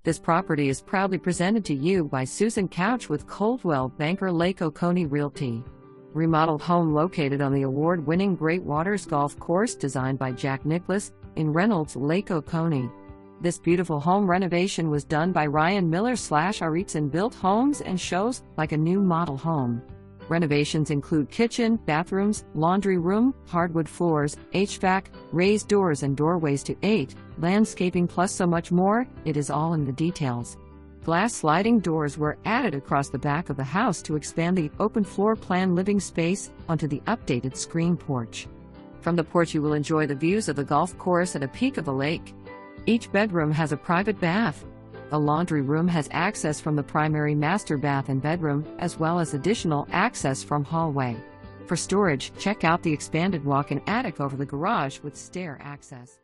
This property is proudly presented to you by SCouch with Coldwell Banker Lake Oconee Realty. Remodeled home located on the award-winning Great Waters Golf Course designed by Jack Nicklaus in Reynolds, Lake Oconee. This beautiful home renovation was done by Ryan Miller/Eatonton Built Homes and shows like a new model home. Renovations include kitchen, bathrooms, laundry room, hardwood floors, HVAC, raised doors and doorways to 8, landscaping plus so much more. It is all in the details. Glass sliding doors were added across the back of the house to expand the open floor plan living space onto the updated screen porch. From the porch you will enjoy the views of the golf course and a peek of the lake. Each bedroom has a private bath. A laundry room has access from the primary master bath and bedroom, as well as additional access from hallway. For storage, check out the expanded walk-in attic over the garage with stair access.